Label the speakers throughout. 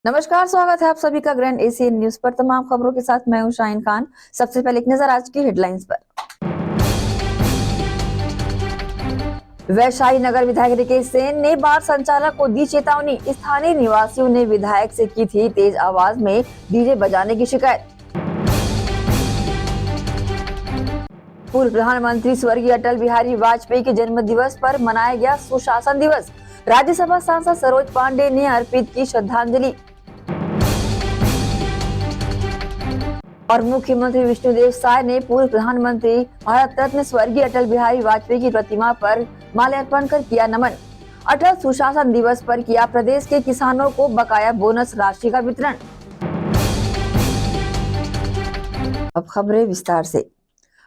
Speaker 1: नमस्कार, स्वागत है आप सभी का ग्रैंड एशियन न्यूज पर। तमाम खबरों के साथ मैं हूं शाहीन खान। सबसे पहले एक नजर आज की हेडलाइंस पर। वैशाली नगर विधायक रिकेश सेन ने बार संचालक को दी चेतावनी। स्थानीय निवासियों ने विधायक से की थी तेज आवाज में डीजे बजाने की शिकायत। पूर्व प्रधानमंत्री स्वर्गीय अटल बिहारी वाजपेयी के जन्म दिवस पर मनाया गया सुशासन दिवस। राज्यसभा सांसद सरोज पांडे ने अर्पित की श्रद्धांजलि। और मुख्यमंत्री विष्णुदेव साय ने पूर्व प्रधानमंत्री भारत रत्न स्वर्गीय अटल बिहारी वाजपेयी की प्रतिमा पर माल्यार्पण कर किया नमन। अटल सुशासन दिवस पर किया प्रदेश के किसानों को बकाया बोनस राशि का वितरण। अब खबरें विस्तार से।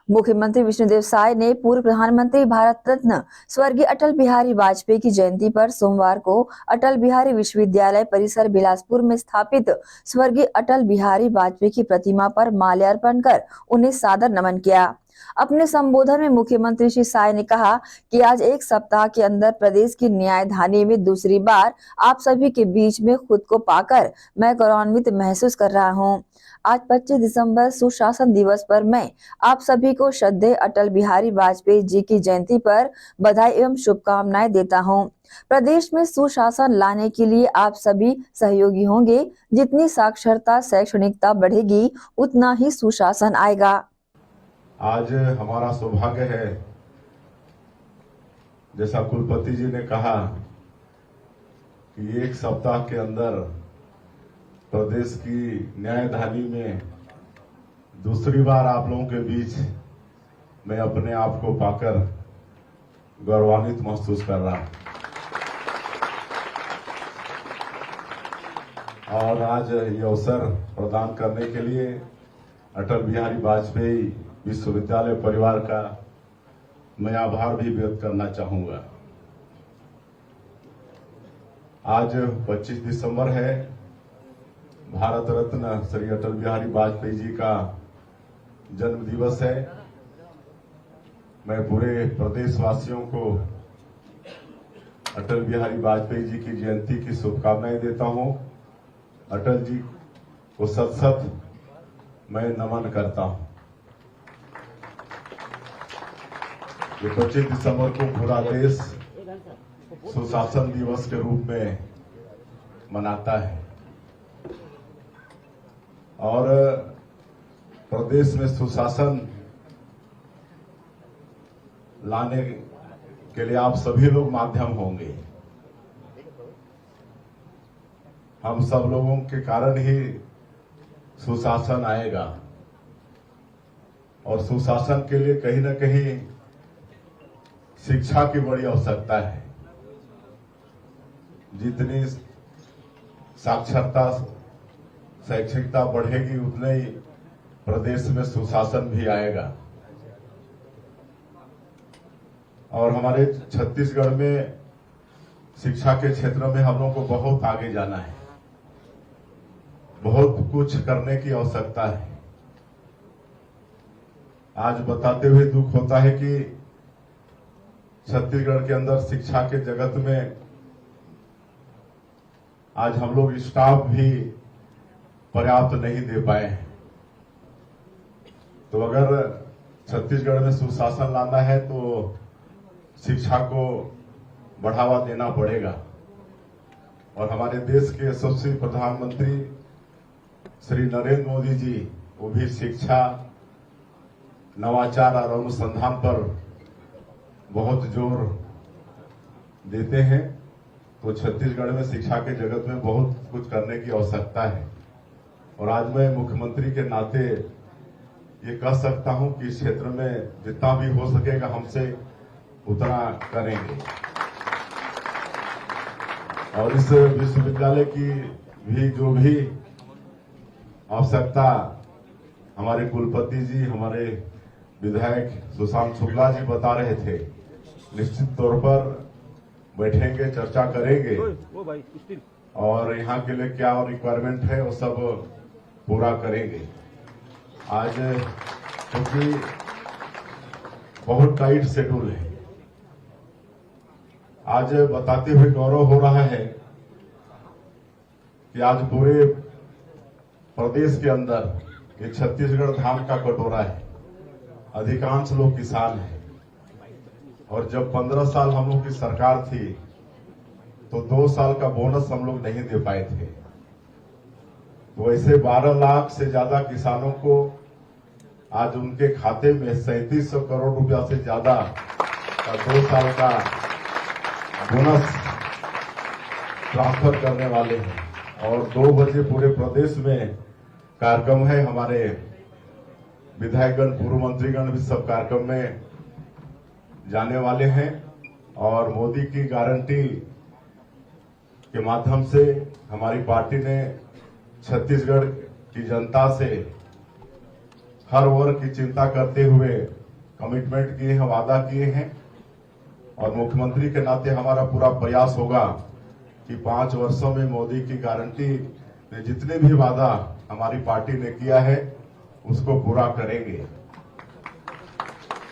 Speaker 1: मुख्यमंत्री विष्णुदेव साय ने पूर्व प्रधानमंत्री भारत रत्न स्वर्गीय अटल बिहारी वाजपेयी की जयंती पर सोमवार को अटल बिहारी विश्वविद्यालय परिसर बिलासपुर में स्थापित स्वर्गीय अटल बिहारी वाजपेयी की प्रतिमा पर माल्यार्पण कर उन्हें सादर नमन किया। अपने संबोधन में मुख्यमंत्री श्री साय ने कहा कि आज एक सप्ताह के अंदर प्रदेश की न्यायधानी में दूसरी बार आप सभी के बीच में खुद को पाकर मैं गौरवान्वित महसूस कर रहा हूं। आज 25 दिसंबर सुशासन दिवस पर मैं आप सभी को श्रद्धेय अटल बिहारी वाजपेयी जी की जयंती पर बधाई एवं शुभकामनाएं देता हूं। प्रदेश में सुशासन लाने के लिए आप सभी सहयोगी होंगे। जितनी साक्षरता शैक्षणिकता बढ़ेगी उतना ही सुशासन आएगा।
Speaker 2: आज हमारा सौभाग्य है, जैसा कुलपति जी ने कहा कि एक सप्ताह के अंदर प्रदेश की न्यायधानी में दूसरी बार आप लोगों के बीच मैं अपने आप को पाकर गौरवान्वित महसूस कर रहा हूं। और आज ये अवसर प्रदान करने के लिए अटल बिहारी वाजपेयी विश्वविद्यालय परिवार का मैं आभार भी व्यक्त करना चाहूंगा। आज 25 दिसंबर है, भारत रत्न श्री अटल बिहारी वाजपेयी जी का जन्म दिवस है। मैं पूरे प्रदेशवासियों को अटल बिहारी वाजपेयी जी की जयंती की शुभकामनाएं देता हूं। अटल जी को सत सत मैं नमन करता हूं। ये 25 दिसंबर को पूरा देश सुशासन दिवस के रूप में मनाता है और प्रदेश में सुशासन लाने के लिए आप सभी लोग माध्यम होंगे। हम सब लोगों के कारण ही सुशासन आएगा और सुशासन के लिए कहीं ना कहीं शिक्षा की बड़ी आवश्यकता है। जितनी साक्षरता शैक्षिकता बढ़ेगी उतने ही प्रदेश में सुशासन भी आएगा। और हमारे छत्तीसगढ़ में शिक्षा के क्षेत्र में हम लोगों को बहुत आगे जाना है, बहुत कुछ करने की आवश्यकता है। आज बताते हुए दुख होता है कि छत्तीसगढ़ के अंदर शिक्षा के जगत में आज हम लोग स्टाफ भी पर्याप्त नहीं दे पाए हैं। तो अगर छत्तीसगढ़ में सुशासन लाना है तो शिक्षा को बढ़ावा देना पड़ेगा। और हमारे देश के यशस्वी प्रधानमंत्री श्री नरेंद्र मोदी जी वो भी शिक्षा, नवाचार और अनुसंधान पर बहुत जोर देते हैं। तो छत्तीसगढ़ में शिक्षा के जगत में बहुत कुछ करने की आवश्यकता है। और आज मैं मुख्यमंत्री के नाते ये कह सकता हूं कि इस क्षेत्र में जितना भी हो सकेगा हमसे उतना करेंगे। और इस विश्वविद्यालय की भी जो भी आवश्यकता हमारे कुलपति जी, हमारे विधायक सुशांत शुक्ला जी बता रहे थे, निश्चित तौर पर बैठेंगे, चर्चा करेंगे और यहाँ के लिए क्या रिक्वायरमेंट है वो सब पूरा करेंगे। आज क्योंकि बहुत टाइट शेड्यूल है, आज बताते हुए गौरव हो रहा है कि आज पूरे प्रदेश के अंदर ये छत्तीसगढ़ धाम का कटोरा है। अधिकांश लोग किसान हैं और जब 15 साल हम लोग की सरकार थी तो 2 साल का बोनस हम लोग नहीं दे पाए थे। तो ऐसे 12 लाख से ज्यादा किसानों को आज उनके खाते में 3700 करोड़ रुपया से ज्यादा का 2 साल का बोनस ट्रांसफर करने वाले हैं। और 2 बजे पूरे प्रदेश में कार्यक्रम है। हमारे विधायकगण, पूर्व मंत्रीगण भी सब कार्यक्रम में जाने वाले हैं और मोदी की गारंटी के माध्यम से हमारी पार्टी ने छत्तीसगढ़ की जनता से हर वर्ग की चिंता करते हुए कमिटमेंट किए हैं, वादा किए हैं और मुख्यमंत्री के नाते हमारा पूरा प्रयास होगा कि 5 वर्षों में मोदी की गारंटी ने जितने भी वादा हमारी पार्टी ने किया है उसको पूरा करेंगे।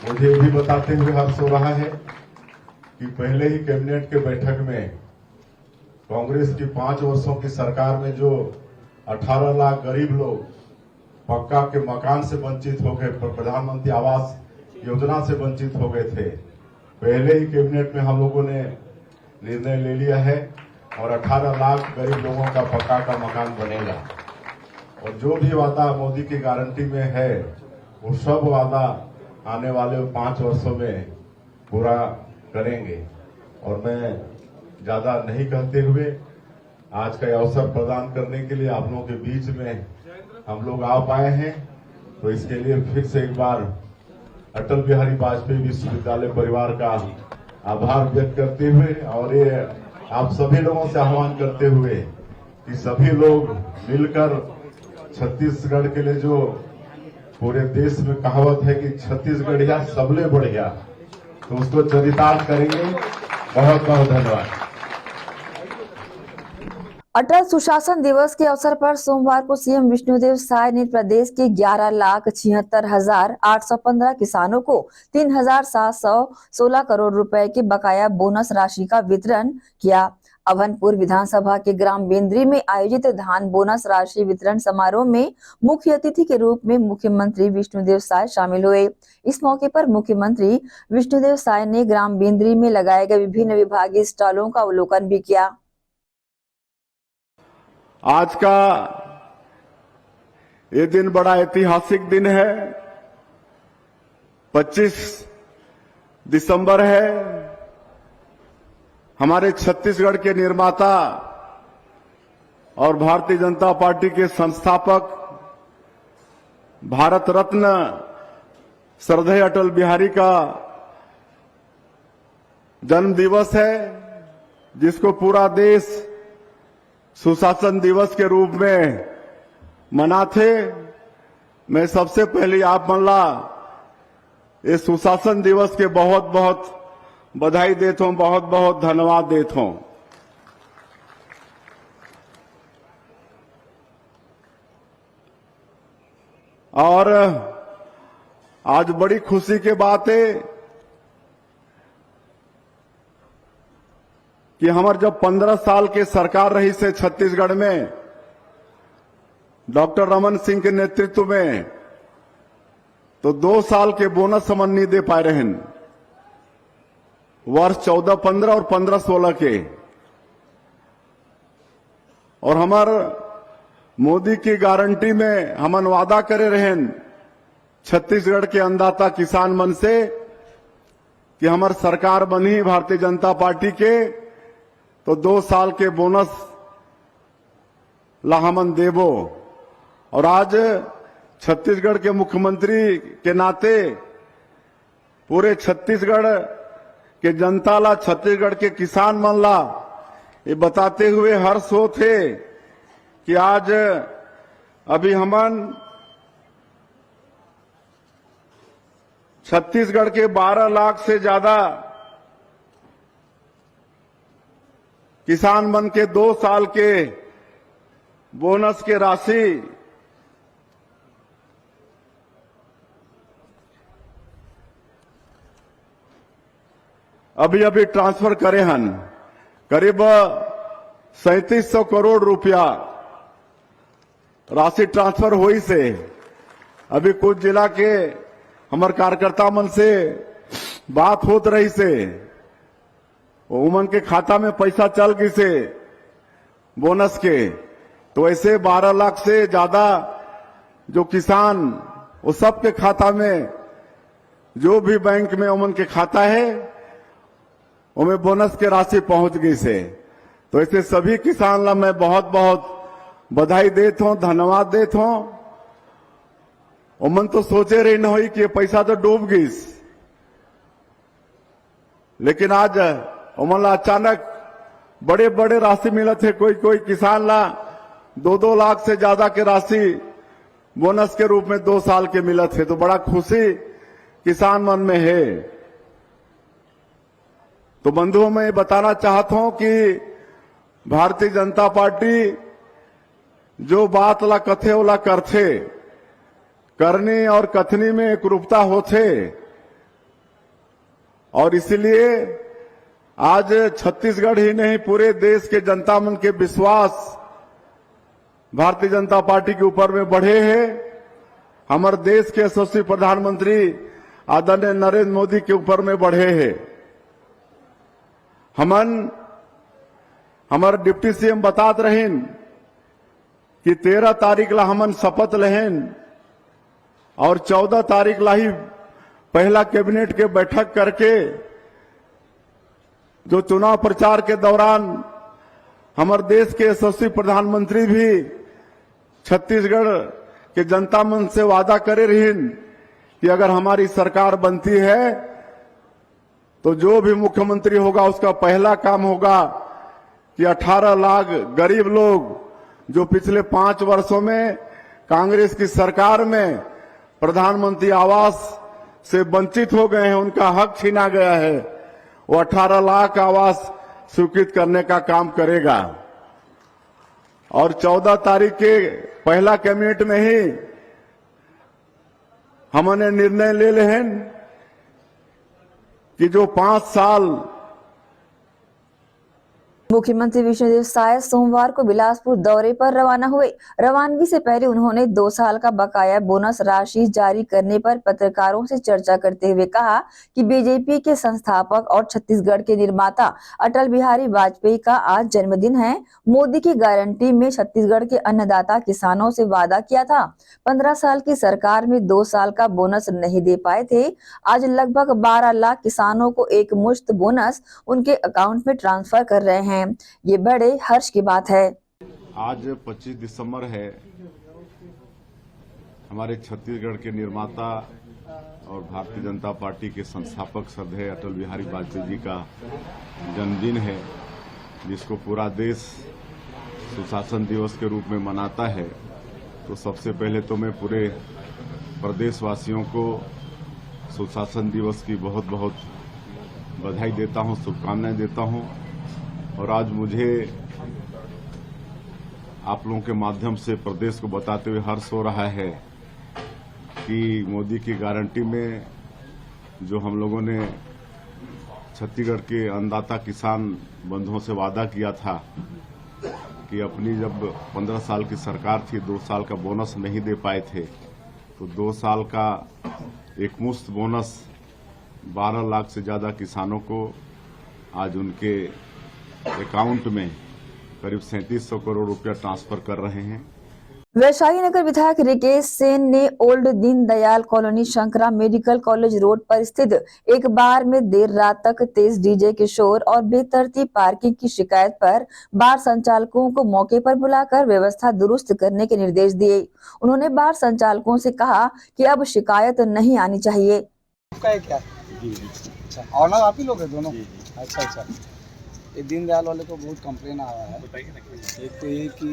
Speaker 2: मुझे भी बताते हुए हर्ष हो रहा है कि पहले ही कैबिनेट के बैठक में कांग्रेस की 5 वर्षों की सरकार में जो 18 लाख गरीब लोग पक्का के मकान से वंचित हो गए, प्रधानमंत्री आवास योजना से वंचित हो गए थे, पहले ही कैबिनेट में हम लोगों ने निर्णय ले लिया है और 18 लाख गरीब लोगों का पक्का का मकान बनेगा। और जो भी वादा मोदी की गारंटी में है वो सब वादा आने वाले 5 वर्षों में पूरा करेंगे। और मैं ज्यादा नहीं कहते हुए आज का अवसर प्रदान करने के लिए आप लोगों के बीच में हम लोग आ पाए हैं, तो इसके लिए फिर से एक बार अटल बिहारी वाजपेयी विश्वविद्यालय परिवार का आभार व्यक्त करते हुए और ये आप सभी लोगों से आह्वान करते हुए कि सभी लोग मिलकर छत्तीसगढ़ के लिए, जो पूरे देश में कहावत है कि छत्तीसगढ़िया सबले बढ़िया, तो उसको चरितार्थ करेंगे। बहुत बहुत धन्यवाद।
Speaker 1: अटल सुशासन दिवस के अवसर पर सोमवार को सीएम विष्णुदेव साय ने प्रदेश के 11,76,815 किसानों को 3,716 करोड़ रुपए के बकाया बोनस राशि का वितरण किया। अभनपुर विधानसभा के ग्राम बेंद्री में आयोजित धान बोनस राशि वितरण समारोह में मुख्य अतिथि के रूप में मुख्यमंत्री विष्णुदेव साय शामिल हुए। इस मौके पर मुख्यमंत्री विष्णुदेव साय ने ग्राम बेंद्री में लगाए गए विभिन्न विभागीय स्टॉलों का अवलोकन भी किया।
Speaker 3: आज का ये दिन बड़ा ऐतिहासिक दिन है। 25 दिसंबर है। हमारे छत्तीसगढ़ के निर्माता और भारतीय जनता पार्टी के संस्थापक भारत रत्न श्रद्धेय अटल बिहारी का जन्म दिवस है, जिसको पूरा देश सुशासन दिवस के रूप में मनाते। मैं सबसे पहले आप मनला इस सुशासन दिवस के बहुत बहुत बधाई देता हूं, बहुत बहुत धन्यवाद देता हूं। और आज बड़ी खुशी की बात है कि हमार जब 15 साल के सरकार रही से छत्तीसगढ़ में डॉक्टर रमन सिंह के नेतृत्व में, तो 2 साल के बोनस हम नहीं दे पाए रहे वर्ष 14-15 और 15-16 के। और हमार मोदी की गारंटी में हमन वादा करे रहे छत्तीसगढ़ के अन्नदाता किसान मन से कि हमार सरकार बनी भारतीय जनता पार्टी के, तो 2 साल के बोनस ला हमन देबो। और आज छत्तीसगढ़ के मुख्यमंत्री के नाते पूरे छत्तीसगढ़ के जनता ला, छत्तीसगढ़ के किसान मन ला ये बताते हुए हर्ष होते कि आज अभी हमन छत्तीसगढ़ के 12 लाख से ज्यादा किसान मन के 2 साल के बोनस के राशि अभी ट्रांसफर करे हन। करीब 3700 करोड़ रुपया राशि ट्रांसफर हुई से अभी कुछ जिला के हमार कार्यकर्ता मन से बात होत रही से उमन के खाता में पैसा चल गई से बोनस के, तो ऐसे 12 लाख से ज्यादा जो किसान वो सब के खाता में जो भी बैंक में उमन के खाता है उनमें बोनस के राशि पहुंच गई से। तो ऐसे सभी किसान ला मैं बहुत बहुत बधाई देता हूं, धन्यवाद देता हूं। उमन तो सोचे रही न हुई कि ये पैसा तो डूब गई, लेकिन आज उमन ला अचानक बड़े बड़े राशि मिला थे। कोई कोई किसान ला 2-2 लाख से ज्यादा के राशि बोनस के रूप में 2 साल के मिला थे, तो बड़ा खुशी किसान मन में है। तो बंधुओं मैं ये बताना चाहता हूं कि भारतीय जनता पार्टी जो बात ला कथे ओला करथे, करनी और कथनी में एक रूपता होथे, और इसलिए आज छत्तीसगढ़ ही नहीं पूरे देश के जनता मन के विश्वास भारतीय जनता पार्टी के ऊपर में बढ़े हैं। हमारे देश के यशस्वी प्रधानमंत्री आदरणीय नरेंद्र मोदी के ऊपर में बढ़े हैं। हमारे डिप्टी सीएम बतात रहें कि 13 तारीख ला हमन शपथ लेहन और 14 तारीख ला ही पहला कैबिनेट के बैठक करके जो चुनाव प्रचार के दौरान हमारे देश के यशस्वी प्रधानमंत्री भी छत्तीसगढ़ के जनता मन से वादा करे रहीन कि अगर हमारी सरकार बनती है तो जो भी मुख्यमंत्री होगा उसका पहला काम होगा कि 18 लाख गरीब लोग जो पिछले 5 वर्षों में कांग्रेस की सरकार में प्रधानमंत्री आवास से वंचित हो गए हैं, उनका हक छीना गया है, वो 18 लाख आवास स्वीकृत करने का काम करेगा। और 14 तारीख के पहला कैबिनेट में ही हमने निर्णय ले लें कि जो 5 साल
Speaker 1: मुख्यमंत्री विष्णुदेव साय सोमवार को बिलासपुर दौरे पर रवाना हुए। रवानगी से पहले उन्होंने 2 साल का बकाया बोनस राशि जारी करने पर पत्रकारों से चर्चा करते हुए कहा कि बीजेपी के संस्थापक और छत्तीसगढ़ के निर्माता अटल बिहारी वाजपेयी का आज जन्मदिन है। मोदी की गारंटी में छत्तीसगढ़ के अन्नदाता किसानों से वादा किया था। 15 साल की सरकार में 2 साल का बोनस नहीं दे पाए थे। आज लगभग 12 लाख किसानों को एक मुश्त बोनस उनके अकाउंट में ट्रांसफर कर रहे हैं। ये बड़े हर्ष की बात है।
Speaker 3: आज 25 दिसंबर है। हमारे छत्तीसगढ़ के निर्माता और भारतीय जनता पार्टी के संस्थापक श्रद्धेय अटल बिहारी वाजपेयी जी का जन्मदिन है, जिसको पूरा देश सुशासन दिवस के रूप में मनाता है। तो सबसे पहले तो मैं पूरे प्रदेशवासियों को सुशासन दिवस की बहुत बहुत बधाई देता हूं, शुभकामनाएं देता हूं। और आज मुझे आप लोगों के माध्यम से प्रदेश को बताते हुए हर्ष हो रहा है कि मोदी की गारंटी में जो हम लोगों ने छत्तीसगढ़ के अन्नदाता किसान बंधुओं से वादा किया था कि अपनी जब 15 साल की सरकार थी 2 साल का बोनस नहीं दे पाए थे, तो 2 साल का एक मुश्त बोनस 12 लाख से ज्यादा किसानों को आज उनके अकाउंट में करीब 3700 करोड़ रुपया ट्रांसफर कर रहे हैं।
Speaker 1: वैशाली नगर विधायक रिकेश सेन ने old Deendayal colony Shankara medical college road पर स्थित एक बार में देर रात तक तेज डीजे के शोर और बेतरतीब पार्किंग की शिकायत पर बार संचालकों को मौके पर बुलाकर व्यवस्था दुरुस्त करने के निर्देश दिए। उन्होंने बार संचालकों से कहा कि अब शिकायत नहीं आनी चाहिए।
Speaker 4: क्या? अच्छा, ऑनर आप ही लोग हैं दोनों? अच्छा। ये दीनदयाल वाले को बहुत कंप्लेन आ रहा है। एक तो ये कि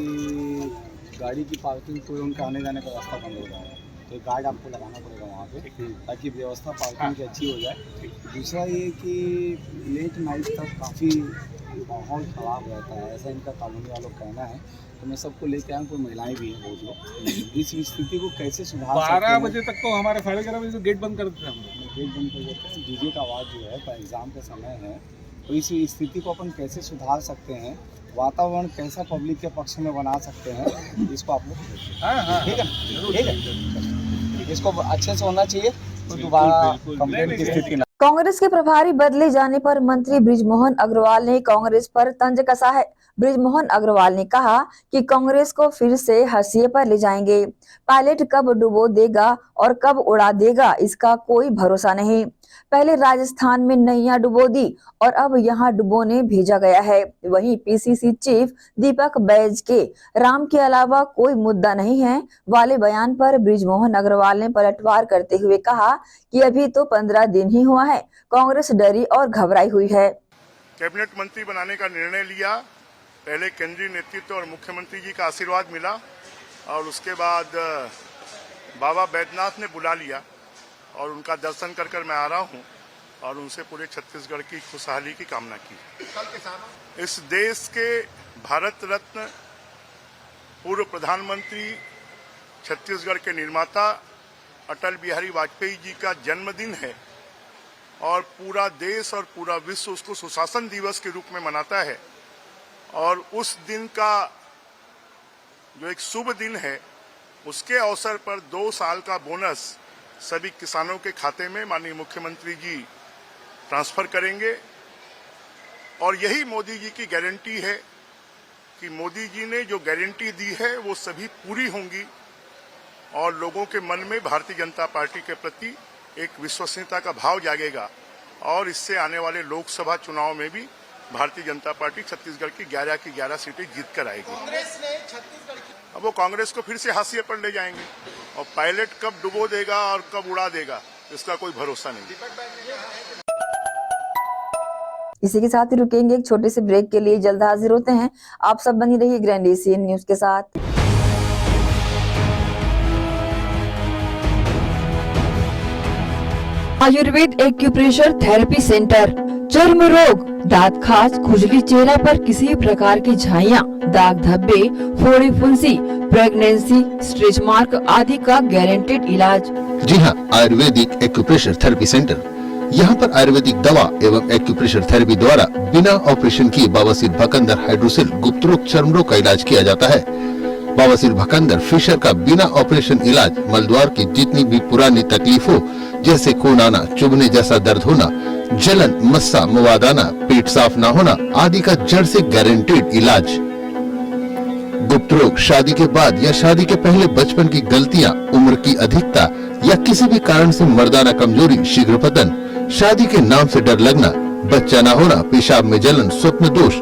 Speaker 4: गाड़ी की पार्किंग तो उनके आने जाने का रास्ता बंद हो रहा है, तो एक गार्ड आपको लगाना पड़ेगा वहाँ पे ताकि व्यवस्था पार्किंग की अच्छी हो जाए। दूसरा ये कि लेट नाइट तक काफ़ी माहौल ख़राब रहता है, ऐसा इनका कॉलोनी वालों का कहना है। तो मैं सबको लेके आया, कोई महिलाएं भी हैं बहुत लोग। इस स्थिति को कैसे सुधार
Speaker 5: 12 बजे तक तो हमारे 11:30 बजे तो गेट बंद कर देते हैं हम लोग।
Speaker 4: गेट बंद कर देते हैं। डीजे का आवाज़ जो है एग्ज़ाम का समय है तो इस स्थिति को अपन कैसे सुधार सकते हैं, वातावरण कैसा पब्लिक के पक्ष में बना सकते हैं, इसको आप लोग ठीक है, ठीक है, इसको अच्छे से होना चाहिए तो दोबारा कंप्लेंट की स्थिति ना।
Speaker 1: कांग्रेस के प्रभारी बदले जाने पर मंत्री बृजमोहन अग्रवाल ने कांग्रेस पर तंज कसा है। बृजमोहन अग्रवाल ने कहा कि कांग्रेस को फिर से हाशिए पर ले जाएंगे। पायलट कब डुबो देगा और कब उड़ा देगा इसका कोई भरोसा नहीं। पहले राजस्थान में नैया डुबो दी और अब यहां डुबोने भेजा गया है। वहीं पीसीसी चीफ दीपक बैज के राम के अलावा कोई मुद्दा नहीं है वाले बयान पर बृजमोहन अग्रवाल ने पलटवार करते हुए कहा कि अभी तो 15 दिन ही हुआ है, कांग्रेस डरी और घबराई हुई है।
Speaker 5: कैबिनेट मंत्री बनाने का निर्णय लिया, पहले केंद्रीय नेतृत्व और मुख्यमंत्री जी का आशीर्वाद मिला और उसके बाद बाबा बैद्यनाथ ने बुला लिया और उनका दर्शन कर कर मैं आ रहा हूं और उनसे पूरे छत्तीसगढ़ की खुशहाली की कामना की। इस देश के भारत रत्न पूर्व प्रधानमंत्री, छत्तीसगढ़ के निर्माता अटल बिहारी वाजपेयी जी का जन्मदिन है और पूरा देश और पूरा विश्व उसको सुशासन दिवस के रूप में मनाता है और उस दिन का जो एक शुभ दिन है उसके अवसर पर 2 साल का बोनस सभी किसानों के खाते में माननीय मुख्यमंत्री जी ट्रांसफर करेंगे और यही मोदी जी की गारंटी है कि मोदी जी ने जो गारंटी दी है वो सभी पूरी होंगी और लोगों के मन में भारतीय जनता पार्टी के प्रति एक विश्वसनीयता का भाव जागेगा और इससे आने वाले लोकसभा चुनाव में भी भारतीय जनता पार्टी छत्तीसगढ़ की 11 की 11 सीटें जीत कर आएगी। कांग्रेस ने छत्तीसगढ़ की अब वो कांग्रेस को फिर से हाशिए पर ले जाएंगे और पायलट कब डुबो देगा और कब उड़ा देगा इसका कोई भरोसा नहीं।
Speaker 1: इसी के साथ ही रुकेंगे एक छोटे से ब्रेक के लिए, जल्द हाजिर होते हैं। आप सब बनी रहिए ग्रैंड एशियन न्यूज के साथ। आयुर्वेद एक्यूप्रेशर थेरेपी सेंटर, चर्म रोग, दांत खाज, खुजली, चेहरा पर किसी प्रकार की झाइयाँ, दाग धब्बे, फोड़ी फुंसी, प्रेगनेंसी, स्ट्रेच मार्क आदि का गारंटेड इलाज।
Speaker 6: जी हाँ, आयुर्वेदिक एक्यूप्रेशर थेरेपी सेंटर। यहाँ पर आयुर्वेदिक दवा एवं एक्यूप्रेशर थेरेपी द्वारा बिना ऑपरेशन किए बवासीर, भकंदर, हाइड्रोसिल, गुप्त रोग, चर्म रोग का इलाज किया जाता है। बवासीर, भकंदर, फिशर का बिना ऑपरेशन इलाज, मलद्वार की जितनी भी पुरानी तकलीफ हो जैसे खून आना, चुभने जैसा दर्द होना, जलन, मस्सा, मवाद आना, पेट साफ न होना आदि का जड़ से गारंटेड इलाज। गुप्त रोग, शादी के बाद या शादी के पहले बचपन की गलतियां, उम्र की अधिकता या किसी भी कारण से मर्दाना कमजोरी, शीघ्र पतन, शादी के नाम से डर लगना, बच्चा न होना, पेशाब में जलन, स्वप्न दोष,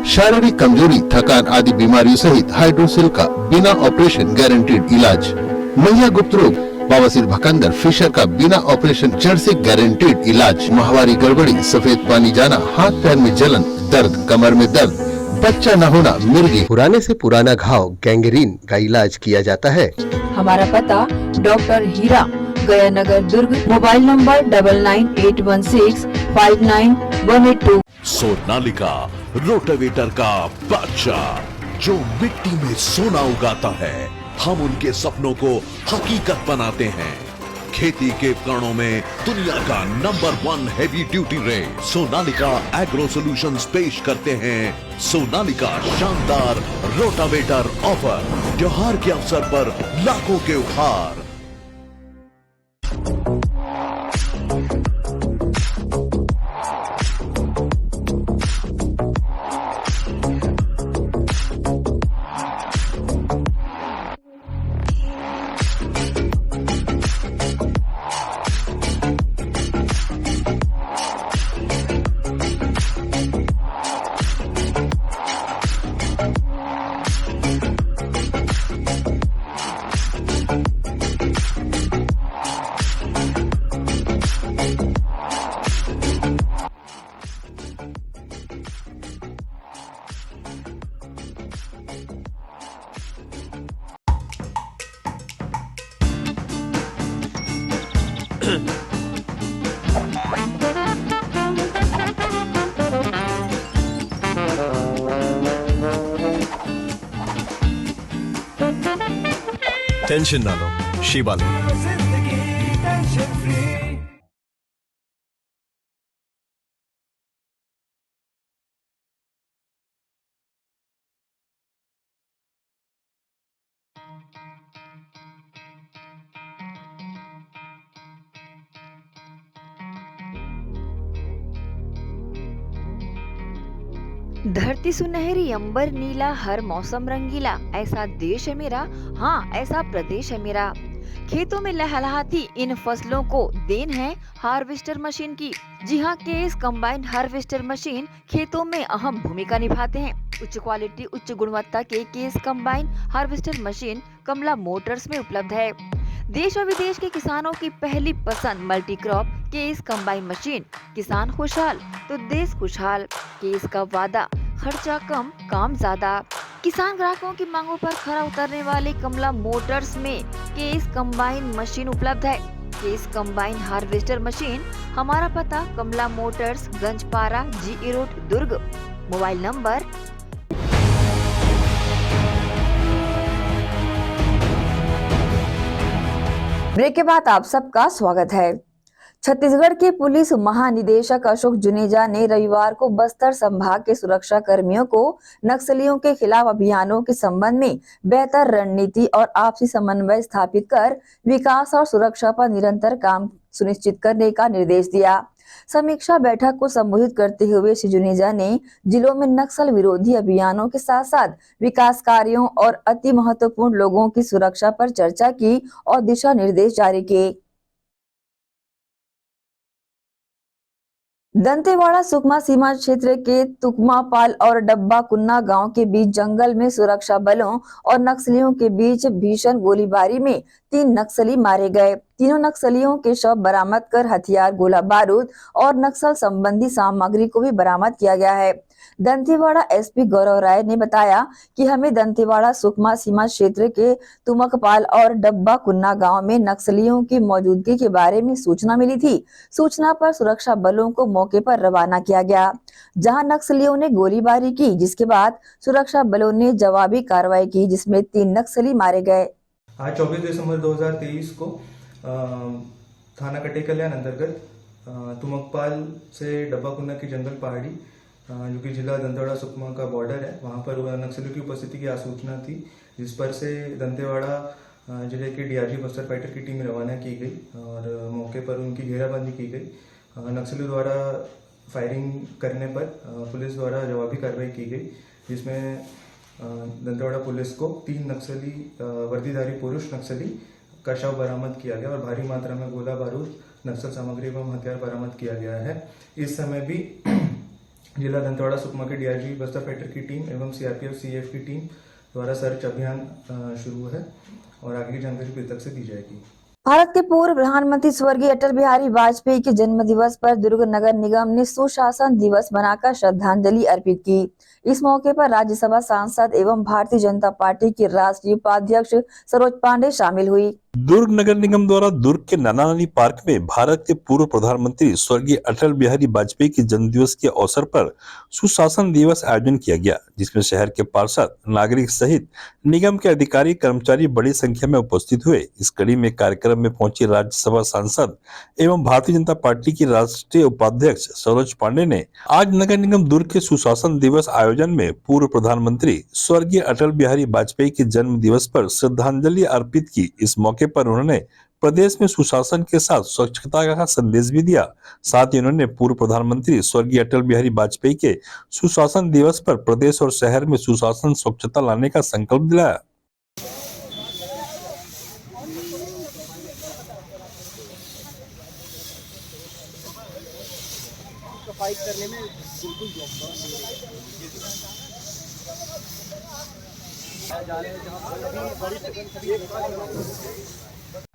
Speaker 6: शारीरिक कमजोरी, थकान आदि बीमारियों सहित हाइड्रोसिल का बिना ऑपरेशन गारंटेड इलाज। महिला गुप्त रोग, बवासीर, भकंदर, फिशर का बिना ऑपरेशन जड़ से गारंटेड इलाज। माहवारी गड़बड़ी, सफेद पानी जाना, हाथ पैर में जलन, दर्द, कमर में दर्द, बच्चा न होना, मिर्गी, पुराने से पुराना घाव, गैंग्रीन का इलाज किया जाता है।
Speaker 1: हमारा पता doctor Hira, Gaya Nagar, Durg. Mobile number 9981659182।
Speaker 7: Sonalika rotavator का बादशाह जो मिट्टी में सोना उगाता है, हम उनके सपनों को हकीकत बनाते हैं। खेती के उपकरणों में दुनिया का number 1 heavy duty range Sonalika agro solutions पेश करते हैं सोनालिका शानदार रोटावेटर ऑफर। त्योहार के अवसर पर लाखों के उपहार।
Speaker 8: टेंशन ना लो, शिवा लो।
Speaker 1: धरती सुनहरी, अंबर नीला, हर मौसम रंगीला, ऐसा देश है मेरा, हाँ ऐसा प्रदेश है मेरा। खेतों में लहलहाती इन फसलों को देन है हार्वेस्टर मशीन की। जी हाँ, केस कंबाइन हार्वेस्टर मशीन खेतों में अहम भूमिका निभाते हैं। उच्च क्वालिटी, उच्च गुणवत्ता के केस कंबाइन हार्वेस्टर मशीन कमला मोटर्स में उपलब्ध है। देश और विदेश के किसानों की पहली पसंद multi crop case combine machine. किसान खुशहाल तो देश खुशहाल। केस का वादा, खर्चा कम, काम ज्यादा। किसान ग्राहकों की मांगों पर खरा उतरने वाले कमला मोटर्स में केस कंबाइन मशीन उपलब्ध है। केस कंबाइन हार्वेस्टर मशीन, हमारा पता कमला मोटर्स, गंजपारा, GE रोड, दुर्ग। मोबाइल नंबर ब्रेक के बाद आप सबका स्वागत है। छत्तीसगढ़ के पुलिस महानिदेशक अशोक जुनेजा ने रविवार को बस्तर संभाग के सुरक्षा कर्मियों को नक्सलियों के खिलाफ अभियानों के संबंध में बेहतर रणनीति और आपसी समन्वय स्थापित कर विकास और सुरक्षा पर निरंतर काम सुनिश्चित करने का निर्देश दिया। समीक्षा बैठक को संबोधित करते हुए श्री जुनेजा ने जिलों में नक्सल विरोधी अभियानों के साथ साथ विकास कार्यों और अति महत्वपूर्ण लोगों की सुरक्षा पर चर्चा की और दिशा निर्देश जारी किए। दंतेवाड़ा सुकमा सीमा क्षेत्र के तुकमापाल और डब्बा कुन्ना गांव के बीच जंगल में सुरक्षा बलों और नक्सलियों के बीच भीषण गोलीबारी में 3 नक्सली मारे गए। तीनों नक्सलियों के शव बरामद कर हथियार, गोला बारूद और नक्सल संबंधी सामग्री को भी बरामद किया गया है। दंतेवाड़ा SP गौरव राय ने बताया कि हमें दंतेवाड़ा सुकमा सीमा क्षेत्र के तुमकपाल और डब्बा कुन्ना गांव में नक्सलियों की मौजूदगी के बारे में सूचना मिली थी। सूचना पर सुरक्षा बलों को मौके पर रवाना किया गया, जहां नक्सलियों ने गोलीबारी की, जिसके बाद सुरक्षा बलों ने जवाबी कार्रवाई की, जिसमें 3 नक्सली मारे गए।
Speaker 9: आज 24 दिसंबर 2023 को थाना कटे कल्याण अंतर्गत तुमकपाल से डब्बा कुन्ना की जंगल पहाड़ी, जो कि जिला दंतेवाड़ा सुकमा का बॉर्डर है, वहां पर नक्सलियों की उपस्थिति की सूचना थी, जिस पर से दंतेवाड़ा जिले के DRG बस्तर फाइटर की टीम रवाना की गई और मौके पर उनकी घेराबंदी की गई। नक्सलियों द्वारा फायरिंग करने पर पुलिस द्वारा जवाबी कार्रवाई की गई, जिसमें दंतेवाड़ा पुलिस को 3 नक्सली वर्दीधारी पुरुष नक्सली का शव बरामद किया गया और भारी मात्रा में गोला बारूद, नक्सल सामग्री एवं हथियार बरामद किया गया है। इस समय भी जिला दंतेवाड़ा सुकमा के DRG बस्तर फाइटर की टीम एवं CRPF CF की टीम द्वारा सर्च अभियान शुरू है और आगे की जानकारी पृथक से दी जाएगी।
Speaker 1: भारत के पूर्व प्रधानमंत्री स्वर्गीय अटल बिहारी वाजपेयी के जन्म दिवस पर दुर्ग नगर निगम ने सुशासन दिवस बनाकर श्रद्धांजलि अर्पित की। इस मौके पर राज्यसभा सांसद एवं भारतीय जनता पार्टी की राष्ट्रीय उपाध्यक्ष सरोज पांडे शामिल हुई।
Speaker 10: दुर्ग नगर निगम द्वारा दुर्ग के नाना नानी पार्क में भारत के पूर्व प्रधानमंत्री स्वर्गीय अटल बिहारी वाजपेयी के जन्म दिवस के अवसर पर सुशासन दिवस आयोजन किया गया, जिसमें शहर के पार्षद, नागरिक सहित निगम के अधिकारी, कर्मचारी बड़ी संख्या में उपस्थित हुए। इस कड़ी में कार्यक्रम में पहुंची राज्यसभा सांसद एवं भारतीय जनता पार्टी की राष्ट्रीय उपाध्यक्ष सरोज पांडे ने आज नगर निगम दुर्ग के सुशासन दिवस आयोजन में पूर्व प्रधानमंत्री स्वर्गीय अटल बिहारी वाजपेयी के जन्म दिवस पर श्रद्धांजलि अर्पित की। इस मौके पर उन्होंने प्रदेश में सुशासन के साथ स्वच्छता का संदेश भी दिया। साथ ही उन्होंने पूर्व प्रधानमंत्री स्वर्गीय अटल बिहारी वाजपेयी के सुशासन दिवस पर प्रदेश और शहर में सुशासन, स्वच्छता लाने का संकल्प दिलाया।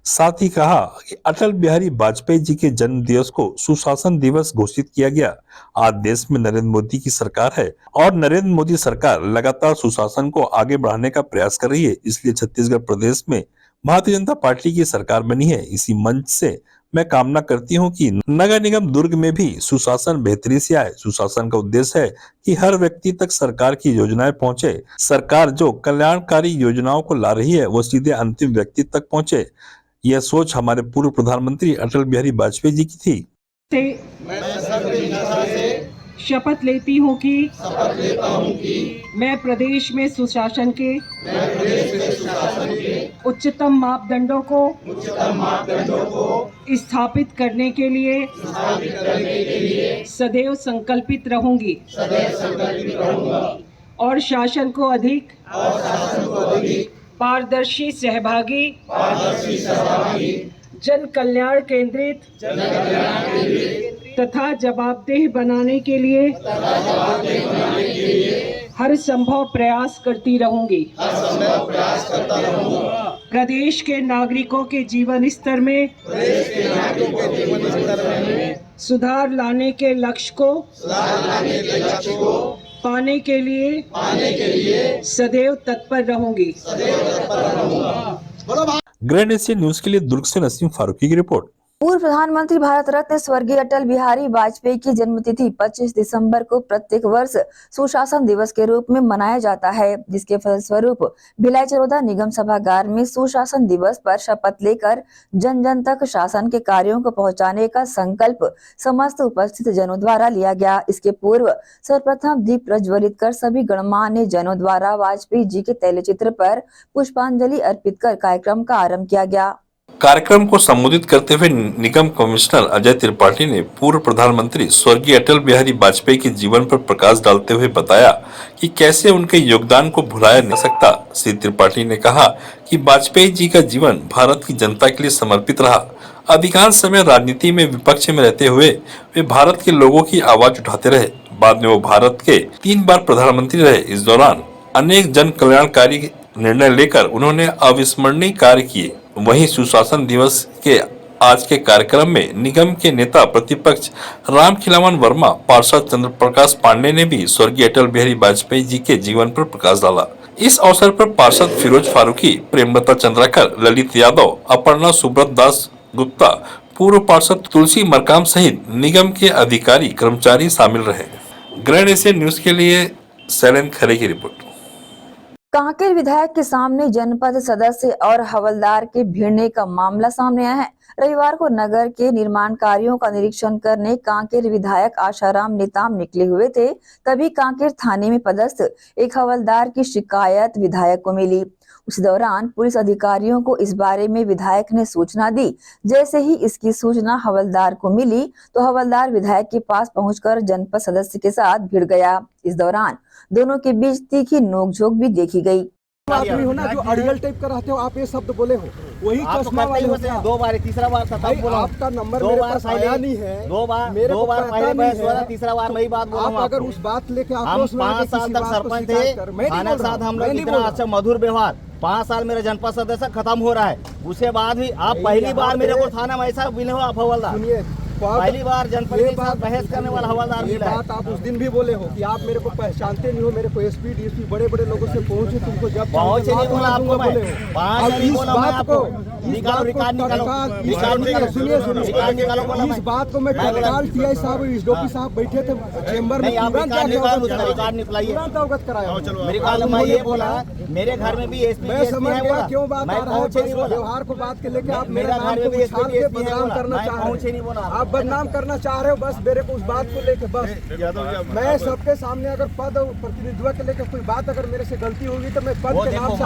Speaker 10: साथ ही कहा कि अटल बिहारी वाजपेयी जी के जन्म दिवस को सुशासन दिवस घोषित किया गया। आज देश में नरेंद्र मोदी की सरकार है और नरेंद्र मोदी सरकार लगातार सुशासन को आगे बढ़ाने का प्रयास कर रही है। इसलिए छत्तीसगढ़ प्रदेश में भारतीय जनता पार्टी की सरकार बनी है। इसी मंच से मैं कामना करती हूं कि नगर निगम दुर्ग में भी सुशासन बेहतरी से आए। सुशासन का उद्देश्य है कि हर व्यक्ति तक सरकार की योजनाएं पहुंचे। सरकार जो कल्याणकारी योजनाओं को ला रही है वो सीधे अंतिम व्यक्ति तक पहुंचे। यह सोच हमारे पूर्व प्रधानमंत्री अटल बिहारी वाजपेयी जी की थी।
Speaker 11: शपथ लेती हूँ कि मैं प्रदेश में सुशासन के उच्चतम मापदंडों को स्थापित करने के लिए सदैव संकल्पित रहूंगी और शासन को अधिक पारदर्शी, सहभागी, जन कल्याण केंद्रित तथा जवाबदेह बनाने के लिए हर संभव प्रयास करती रहूंगी। प्रदेश के नागरिकों के जीवन स्तर में सुधार लाने के लक्ष्य को पाने के लिए सदैव तत्पर रहूंगी।
Speaker 10: ग्रैंड एशिया न्यूज के लिए दुर्ग से नसीम फारूकी की रिपोर्ट।
Speaker 1: पूर्व प्रधानमंत्री भारत रत्न स्वर्गीय अटल बिहारी वाजपेयी की जन्मतिथि 25 दिसंबर को प्रत्येक वर्ष सुशासन दिवस के रूप में मनाया जाता है, जिसके फलस्वरूप भिलाई चरोदा निगम सभागार में सुशासन दिवस पर शपथ लेकर जन जन तक शासन के कार्यों को पहुंचाने का संकल्प समस्त उपस्थित जनों द्वारा लिया गया। इसके पूर्व सर्वप्रथम दीप प्रज्वलित कर सभी गणमान्य जनों द्वारा वाजपेयी जी के तैलचित्र पर पुष्पांजलि अर्पित कर कार्यक्रम का आरंभ किया गया।
Speaker 10: कार्यक्रम को संबोधित करते हुए निगम कमिश्नर अजय त्रिपाठी ने पूर्व प्रधानमंत्री स्वर्गीय अटल बिहारी वाजपेयी के जीवन पर प्रकाश डालते हुए बताया कि कैसे उनके योगदान को भुलाया नहीं सकता। श्री त्रिपाठी ने कहा कि वाजपेयी जी का जीवन भारत की जनता के लिए समर्पित रहा। अधिकांश समय राजनीति में विपक्ष में रहते हुए वे भारत के लोगों की आवाज उठाते रहे। बाद में वो भारत के 3 बार प्रधानमंत्री रहे। इस दौरान अनेक जन कल्याणकारी निर्णय लेकर उन्होंने अविस्मरणीय कार्य किए। वहीं सुशासन दिवस के आज के कार्यक्रम में निगम के नेता प्रतिपक्ष रामखिलावन वर्मा, पार्षद चंद्र प्रकाश पांडे ने भी स्वर्गीय अटल बिहारी वाजपेयी जी के जीवन पर प्रकाश डाला। इस अवसर पर पार्षद फिरोज फारूकी, प्रेमलता चंद्राकर, ललित यादव, अपर्णा सुब्रत दास गुप्ता, पूर्व पार्षद तुलसी मरकाम सहित निगम के अधिकारी कर्मचारी शामिल रहे। ग्रैंड एशिया न्यूज के लिए शैलेंद्र खरे की रिपोर्ट।
Speaker 1: कांकेर विधायक के सामने जनपद सदस्य और हवलदार के भिड़ने का मामला सामने आया है। रविवार को नगर के निर्माण कार्यों का निरीक्षण करने कांकेर विधायक आशाराम नेताम निकले हुए थे, तभी कांकेर थाने में पदस्थ एक हवलदार की शिकायत विधायक को मिली। उस दौरान पुलिस अधिकारियों को इस बारे में विधायक ने सूचना दी। जैसे ही इसकी सूचना हवलदार को मिली तो हवलदार विधायक के पास पहुंचकर जनपद सदस्य के साथ भिड़ गया। इस दौरान दोनों के बीच तीखी नोकझोंक भी देखी गई।
Speaker 4: आदमी हो ना जो अड़ियल टाइप का रहते हो, आप ये शब्द बोले हो, वही चश्मा वाले हो।
Speaker 12: 2 बार, तीसरा बार था तब बोला।
Speaker 4: आपका नंबर मेरे पास आया नहीं है।
Speaker 12: 2 बार पहले बहस हुआ था, तीसरा बार मैं बात बोल रहा हूं।
Speaker 4: आप अगर उस बात लेके
Speaker 12: हम 5 साल तक सरपंच थे, थाने के साथ हम लोग इतना अच्छा मधुर व्यवहार, 5 साल मेरा जनपद सदस्य खत्म हो रहा है। उसके बाद भी आप पहली बार मेरे को थाना में ऐसा मिले हो आप हवलदार, पहली बार जनपद के साथ बहस करने वाला हवलदार मिला है।
Speaker 4: बात आप उस दिन भी बोले हो कि आप मेरे को पहचानते नहीं हो, मेरे को एसपी डीएसपी बड़े बड़े लोगों से पहुंचे, तुमको जब
Speaker 12: पहुंचे नहीं बोला आपको मैं, 5 साल बोला मैं आपको। निकालो रिकॉर्ड निकालो,
Speaker 4: इस बात को मैं तत्काल टीआई साहब एसडीओपी साहब बैठे थे चेंबर में,
Speaker 12: रिकॉर्ड निकलाइए,
Speaker 4: अवगत कराया।
Speaker 12: मेरे काल में ये बोला मेरे घर में भी एसपी
Speaker 4: मैं समझ गया क्यों बात आ रहा है। व्यवहार को बात के लेके आप मेरा घर में भी एसपी बदनाम करना चाह रहे हो, आप बदनाम करना चाह रहे हो। बस मेरे को उस बात को लेके बस मैं सबके सामने अगर पद और प्रतिनिधित्व के लेकर कोई बात अगर मेरे से गलती होगी तो मैं पद के नाम से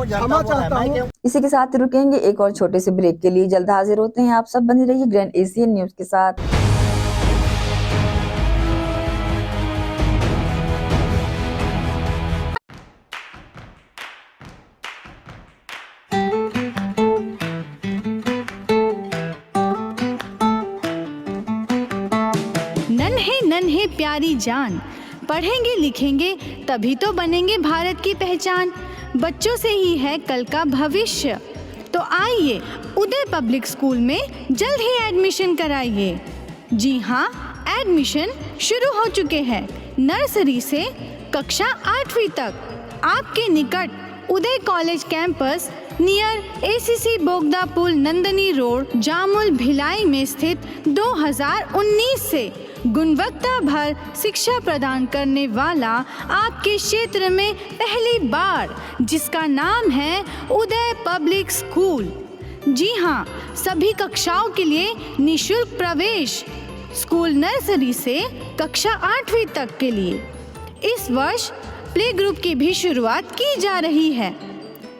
Speaker 4: क्षमा चाहता हूँ।
Speaker 1: इसी के साथ रुकेंगे एक और छोटे से ब्रेक के लिए। जल्द हाजिर होते हैं। आप सब बने रहिए ग्रैंड एशियन न्यूज के साथ।
Speaker 13: नन्हे नन्हे प्यारी जान, पढ़ेंगे लिखेंगे तभी तो बनेंगे भारत की पहचान। बच्चों से ही है कल का भविष्य, तो आइए उदय पब्लिक स्कूल में जल्द ही एडमिशन कराइए। जी हाँ, एडमिशन शुरू हो चुके हैं। नर्सरी से कक्षा 8वीं तक आपके निकट उदय कॉलेज कैंपस नियर एसीसी बोगदा पुल, नंदनी रोड, जामुल, भिलाई में स्थित 2019 से गुणवत्ता भर शिक्षा प्रदान करने वाला आपके क्षेत्र में पहली बार, जिसका नाम है उदय पब्लिक स्कूल। जी हाँ, सभी कक्षाओं के लिए निःशुल्क प्रवेश। स्कूल नर्सरी से कक्षा 8वीं तक के लिए इस वर्ष प्ले ग्रुप की भी शुरुआत की जा रही है।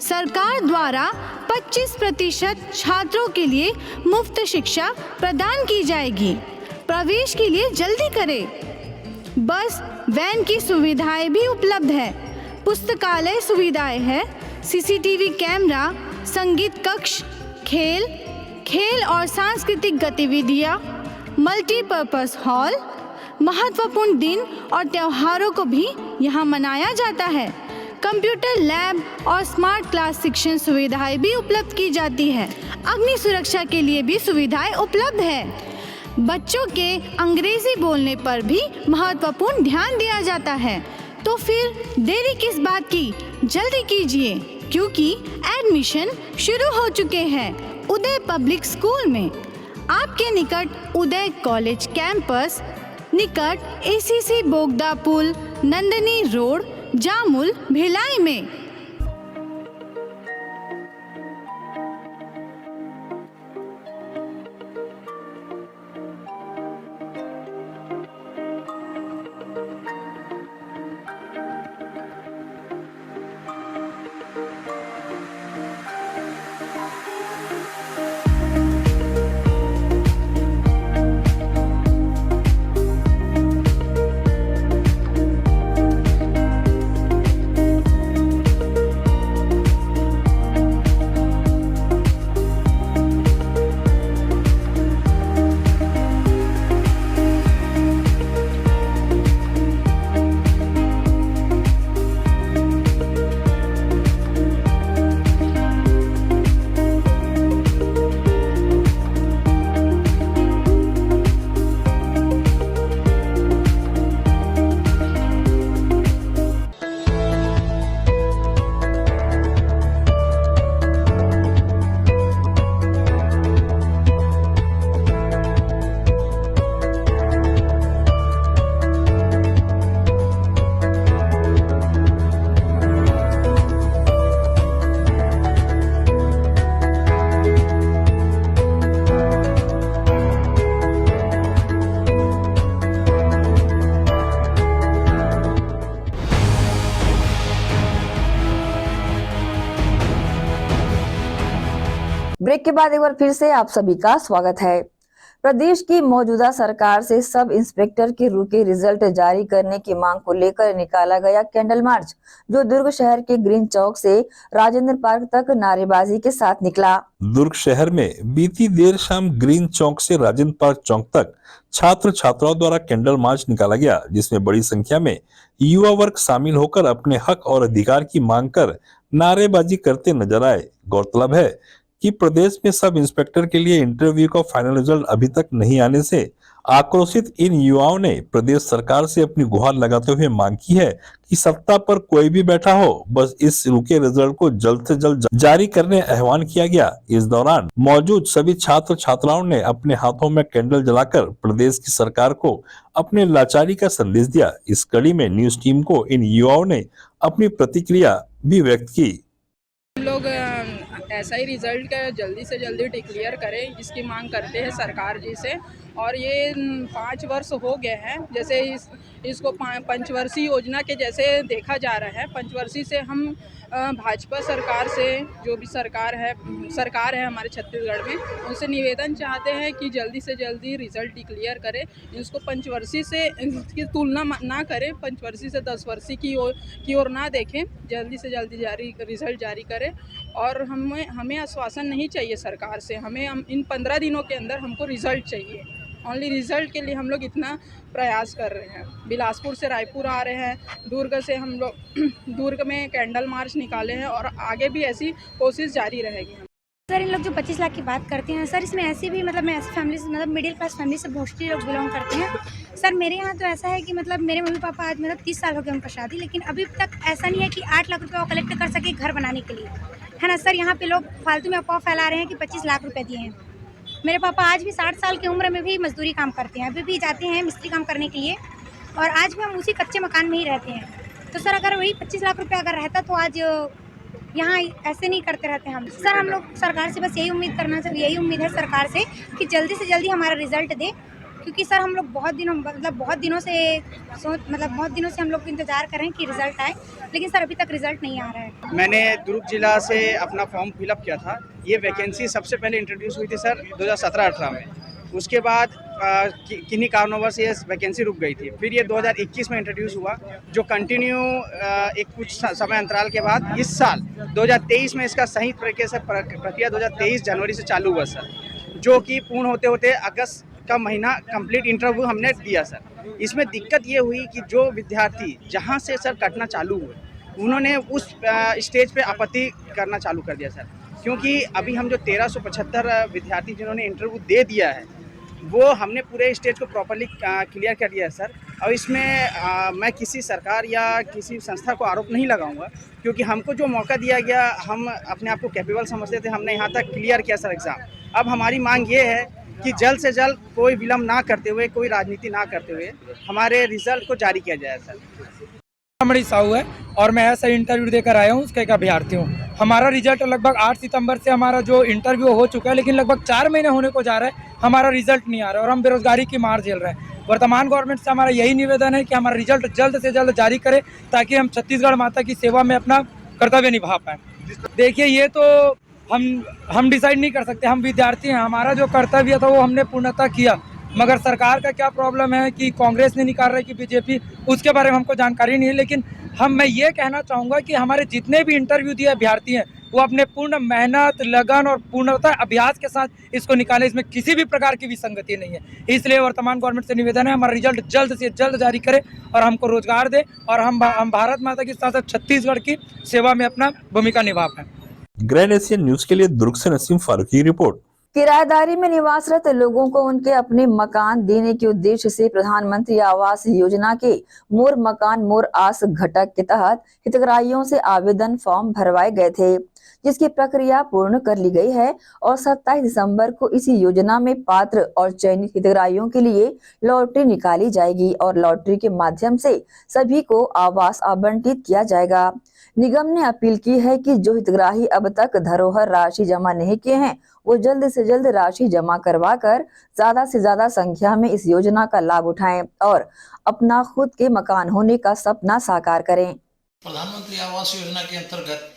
Speaker 13: सरकार द्वारा 25% छात्रों के लिए मुफ्त शिक्षा प्रदान की जाएगी। प्रवेश के लिए जल्दी करें। बस वैन की सुविधाएं भी उपलब्ध है। पुस्तकालय सुविधाएं है, सीसीटीवी कैमरा, संगीत कक्ष, खेल और सांस्कृतिक गतिविधियां, मल्टीपर्पस हॉल, महत्वपूर्ण दिन और त्योहारों को भी यहाँ मनाया जाता है। कंप्यूटर लैब और स्मार्ट क्लास शिक्षण सुविधाएं भी उपलब्ध की जाती है। अग्नि सुरक्षा के लिए भी सुविधाएं उपलब्ध है। बच्चों के अंग्रेजी बोलने पर भी महत्वपूर्ण ध्यान दिया जाता है। तो फिर देरी किस बात की, जल्दी कीजिए क्योंकि एडमिशन शुरू हो चुके हैं। उदय पब्लिक स्कूल में आपके निकट उदय कॉलेज कैंपस निकट एसीसी बोगदा पुल, नंदनी रोड, जामुल, भिलाई में।
Speaker 1: ब्रेक के बाद एक बार फिर से आप सभी का स्वागत है। प्रदेश की मौजूदा सरकार से सब इंस्पेक्टर के रुके रिजल्ट जारी करने की मांग को लेकर निकाला गया कैंडल मार्च, जो दुर्ग शहर के ग्रीन चौक से राजेंद्र पार्क तक नारेबाजी के साथ निकला।
Speaker 10: दुर्ग शहर में बीती देर शाम ग्रीन चौक से राजेंद्र पार्क चौक तक छात्र छात्राओं द्वारा कैंडल मार्च निकाला गया, जिसमें बड़ी संख्या में युवा वर्ग शामिल होकर अपने हक और अधिकार की मांग कर नारेबाजी करते नजर आए। गौरतलब है कि प्रदेश में सब इंस्पेक्टर के लिए इंटरव्यू का फाइनल रिजल्ट अभी तक नहीं आने से आक्रोशित इन युवाओं ने प्रदेश सरकार से अपनी गुहार लगाते हुए मांग की है कि सत्ता पर कोई भी बैठा हो, बस इस रुके रिजल्ट को जल्द से जल्द जारी करने आह्वान किया गया। इस दौरान मौजूद सभी छात्र छात्राओं ने अपने हाथों में कैंडल जलाकर प्रदेश की सरकार को अपने लाचारी का संदेश दिया। इस कड़ी में न्यूज टीम को इन युवाओं ने अपनी प्रतिक्रिया भी व्यक्त की।
Speaker 14: हम लोग ऐसा ही रिजल्ट का जल्दी से जल्दी डिक्लेयर करें, इसकी मांग करते हैं सरकार जी से। और ये 5 वर्ष हो गए हैं, जैसे इसको पंचवर्षीय योजना के जैसे देखा जा रहा है। पंचवर्षीय से हम भाजपा सरकार से, जो भी सरकार है हमारे छत्तीसगढ़ में, उनसे निवेदन चाहते हैं कि जल्दी से जल्दी रिजल्ट डिक्लेयर करें। इसको पंचवर्षीय से इसकी तुलना ना करें, पंचवर्षीय से 10 वर्षीय की ओर ना देखें, जल्दी से जल्दी रिजल्ट जारी करें। और हमें आश्वासन नहीं चाहिए सरकार से, हम इन 15 दिनों के अंदर हमको रिजल्ट चाहिए। ओनली रिजल्ट के लिए हम लोग इतना प्रयास कर रहे हैं। बिलासपुर से रायपुर आ रहे हैं, दुर्ग से हम लोग दुर्ग में कैंडल मार्च निकाले हैं और आगे भी ऐसी कोशिश जारी रहेगी।
Speaker 15: सर, इन लोग जो 25 लाख की बात करते हैं सर, इसमें ऐसे भी मतलब मैं ऐसी फैमिली से, मतलब मिडिल क्लास फैमिली से मोस्टली लोग बिलोंग करते हैं। सर मेरे यहाँ तो ऐसा है कि मतलब मेरे मम्मी पापा आज मतलब 30 साल हो गए उनका शादी, लेकिन अभी तक ऐसा नहीं है कि 8 लाख रुपये वो कलेक्ट कर सके घर बनाने के लिए, है ना सर। यहाँ पे लोग फालतू में अफवाह फैला रहे हैं कि 25 लाख रुपये दिए हैं। मेरे पापा आज भी 60 साल की उम्र में भी मजदूरी काम करते हैं, अभी भी जाते हैं मिस्त्री काम करने के लिए, और आज भी हम उसी कच्चे मकान में ही रहते हैं। तो सर अगर वही 25 लाख रुपये अगर रहता तो आज यहाँ ऐसे नहीं करते रहते हम। सर हम लोग सरकार से बस यही उम्मीद है सरकार से कि जल्दी से जल्दी हमारा रिजल्ट दे क्योंकि सर हम लोग बहुत दिनों से हम लोग इंतज़ार कर रहे हैं कि रिज़ल्ट आए, लेकिन सर अभी तक रिज़ल्ट नहीं आ रहा है।
Speaker 4: मैंने दुर्ग जिला से अपना फॉर्म फिलअप किया था। ये वैकेंसी सबसे पहले इंट्रोड्यूस हुई थी सर 2017-18 में। उसके बाद किन्हीं कारणों से ये वैकेंसी रुक गई थी। फिर ये 2021 में इंट्रोड्यूस हुआ, जो कंटिन्यू एक कुछ समय अंतराल के बाद इस साल 2023 में इसका सही तरीके से प्रक्रिया 2023 जनवरी से चालू हुआ सर, जो कि पूर्ण होते होते अगस्त का महीना कंप्लीट इंटरव्यू हमने दिया सर। इसमें दिक्कत ये हुई कि जो विद्यार्थी जहाँ से सर कटना चालू हुए, उन्होंने उस स्टेज पे आपत्ति करना चालू कर दिया सर, क्योंकि अभी हम जो 1375 विद्यार्थी जिन्होंने इंटरव्यू दे दिया है, वो हमने पूरे स्टेज को प्रॉपर्ली क्लियर कर दिया है सर। और इसमें मैं किसी सरकार या किसी संस्था को आरोप नहीं लगाऊंगा, क्योंकि हमको जो मौका दिया गया, हम अपने आप को कैपेबल समझते थे, हमने यहाँ तक क्लियर किया सर एग्ज़ाम। अब हमारी मांग ये है कि जल्द से जल्द कोई विलम्ब ना करते हुए, कोई राजनीति ना करते हुए हमारे रिजल्ट को जारी किया जाए सर।
Speaker 16: मणि साहू है और मैं ऐसा इंटरव्यू देकर आया हूँ, उसका एक अभ्यर्थी हूँ। हमारा रिजल्ट लगभग 8 सितंबर से हमारा जो इंटरव्यू हो चुका है, लेकिन लगभग 4 महीने होने को जा रहा है, हमारा रिजल्ट नहीं आ रहा है और हम बेरोजगारी की मार झेल रहे हैं। वर्तमान गवर्नमेंट से हमारा यही निवेदन है कि हमारा रिजल्ट जल्द से जल्द जारी करे, ताकि हम छत्तीसगढ़ माता की सेवा में अपना कर्तव्य निभा पाएँ। देखिए, ये तो हम डिसाइड नहीं कर सकते, हम विद्यार्थी हैं, हमारा जो कर्तव्य था वो हमने पूर्णतः किया। मगर सरकार का क्या प्रॉब्लम है कि कांग्रेस ने निकाल रही कि बीजेपी, उसके बारे में हमको जानकारी नहीं है। लेकिन मैं ये कहना चाहूँगा कि हमारे जितने भी इंटरव्यू दिए अभ्यर्थी हैं, वो अपने पूर्ण मेहनत, लगन और पूर्णतः अभ्यास के साथ इसको निकालें। इसमें किसी भी प्रकार की विसंगति नहीं है। इसलिए वर्तमान गवर्नमेंट से निवेदन है, हमारा रिजल्ट जल्द से जल्द जारी करे और हमको रोजगार दे और हम भारत माता के साथ साथ छत्तीसगढ़ की सेवा में अपना भूमिका निभा पाएं।
Speaker 10: ग्रैंड एशियन न्यूज के लिए दुर्ग से नसीम फारूक की रिपोर्ट।
Speaker 1: किराएदारी में निवासरत लोगों को उनके अपने मकान देने के उद्देश्य से प्रधानमंत्री आवास योजना के मोर मकान मोर आस घटक के तहत हितग्राहियों से आवेदन फॉर्म भरवाए गए थे, जिसकी प्रक्रिया पूर्ण कर ली गई है और 27 दिसंबर को इसी योजना में पात्र और चयनित हितग्राहियों के लिए लॉटरी निकाली जाएगी और लॉटरी के माध्यम से सभी को आवास आवंटित किया जाएगा। निगम ने अपील की है कि जो हितग्राही अब तक धरोहर राशि जमा नहीं किए हैं, वो जल्द से जल्द राशि जमा करवाकर ज्यादा से ज्यादा संख्या में इस योजना का लाभ उठाएं और अपना खुद के मकान होने का सपना साकार करें।
Speaker 17: प्रधानमंत्री आवास योजना के अंतर्गत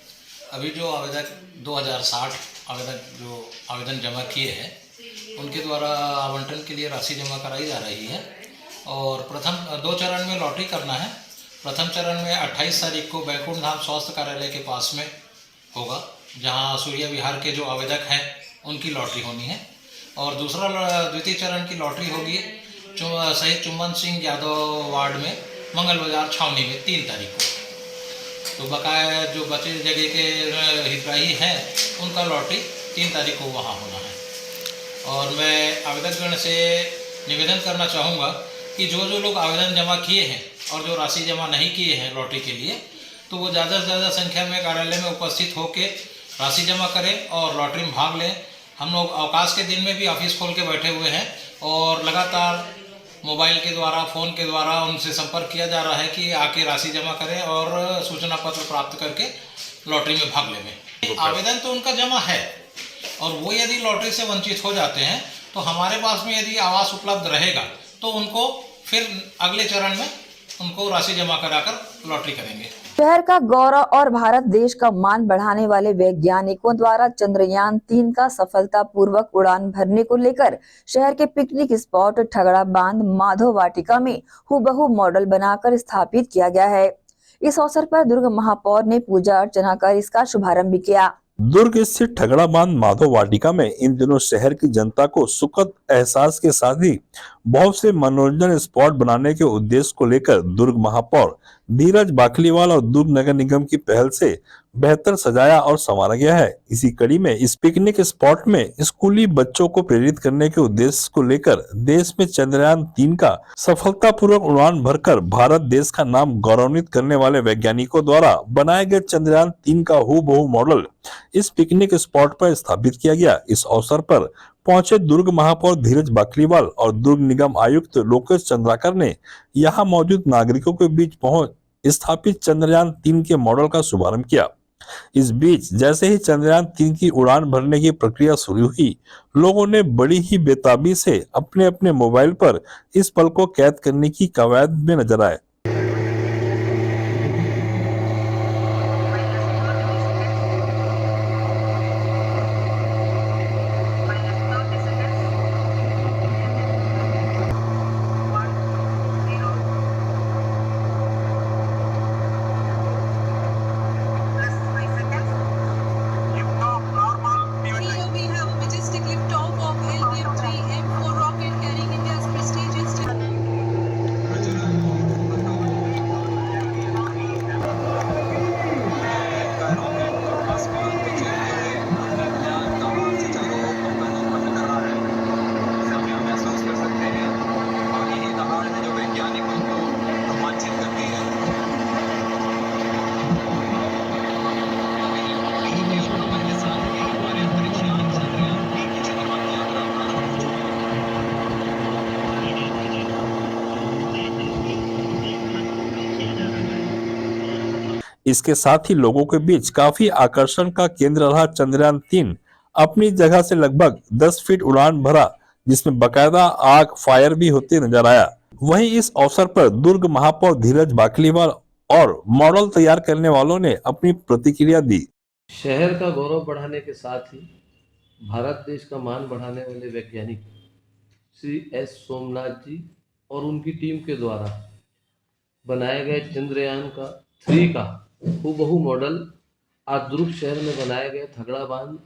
Speaker 17: अभी जो आवेदक 2060 आवेदक जो आवेदन जमा किए हैं, उनके द्वारा आवंटन के लिए राशि जमा कराई जा रही है और प्रथम 2 चरण में लॉटरी करना है। प्रथम चरण में 28 तारीख को बैकुंठ धाम स्वास्थ्य कार्यालय के पास में होगा, जहां सूर्य विहार के जो आवेदक हैं उनकी लॉटरी होनी है और द्वितीय चरण की लॉटरी होगी शहीद चुम्बन सिंह यादव वार्ड में मंगल बाजार छावनी में 3 तारीख को। तो बकाया जो बचे जगह के हितग्राही हैं, उनका लॉटरी 3 तारीख को वहाँ होना है। और मैं आवेदकगण से निवेदन करना चाहूँगा कि जो लोग आवेदन जमा किए हैं और जो राशि जमा नहीं किए हैं लॉटरी के लिए, तो वो ज़्यादा से ज़्यादा संख्या में कार्यालय में उपस्थित होकर राशि जमा करें और लॉटरी में भाग लें। हम लोग अवकाश के दिन में भी ऑफिस खोल के बैठे हुए हैं और लगातार मोबाइल के द्वारा, फ़ोन के द्वारा उनसे संपर्क किया जा रहा है कि आके राशि जमा करें और सूचना पत्र प्राप्त करके लॉटरी में भाग लें। आवेदन तो उनका जमा है और वो यदि लॉटरी से वंचित हो जाते हैं, तो हमारे पास में यदि आवास उपलब्ध रहेगा तो उनको फिर अगले चरण में उनको राशि जमा कराकर लॉटरी करेंगे।
Speaker 1: शहर का गौरव और भारत देश का मान बढ़ाने वाले वैज्ञानिकों द्वारा चंद्रयान 3 का सफलतापूर्वक उड़ान भरने को लेकर शहर के पिकनिक स्पॉट ठगड़ा बांध माधव वाटिका में हूबहू मॉडल बनाकर स्थापित किया गया है। इस अवसर पर दुर्ग महापौर ने पूजा अर्चना कर इसका शुभारंभ भी किया।
Speaker 10: दुर्ग स्थित ठगड़ा बांध माधव वाटिका में इन दिनों शहर की जनता को सुखद एहसास के साथ ही बहुत से मनोरंजन स्पॉट बनाने के उद्देश्य को लेकर दुर्ग महापौर धीरज बाखलीवाल और दुर्ग नगर निगम की पहल से बेहतर सजाया और संवारा गया है। इसी कड़ी में इस पिकनिक स्पॉट में स्कूली बच्चों को प्रेरित करने के उद्देश्य को लेकर देश में चंद्रयान 3 का सफलतापूर्वक उड़ान भरकर भारत देश का नाम गौरवान्वित करने वाले वैज्ञानिकों द्वारा बनाए गए चंद्रयान 3 का हूबहू मॉडल इस पिकनिक स्पॉट पर स्थापित किया गया। इस अवसर पर पहुंचे दुर्ग महापौर धीरज बाखलीवाल और दुर्ग निगम आयुक्त लोकेश चंद्राकर ने यहां मौजूद नागरिकों के बीच पहुंच स्थापित चंद्रयान 3 के मॉडल का शुभारंभ किया। इस बीच जैसे ही चंद्रयान 3 की उड़ान भरने की प्रक्रिया शुरू हुई, लोगों ने बड़ी ही बेताबी से अपने अपने मोबाइल पर इस पल को कैद करने की कवायद में नजर आए। इसके साथ ही लोगों के बीच काफी आकर्षण का केंद्र रहा चंद्रयान 3 अपनी जगह से लगभग 10 फीट उड़ान भरा, जिसमें बकायदा आग फायर भी होते नजर आया। वहीं इस अवसर पर दुर्ग महापौर धीरज बाकलीवाल और मॉडल तैयार करने वालों ने अपनी प्रतिक्रिया दी।
Speaker 18: शहर का गौरव बढ़ाने के साथ ही भारत देश का मान बढ़ाने वाले वैज्ञानिक श्री एस सोमनाथ जी और उनकी टीम के द्वारा बनाए गए चंद्रयान का 3 का हूबहू मॉडल आज दुर्ग शहर में बनाए गए थगड़ा बांध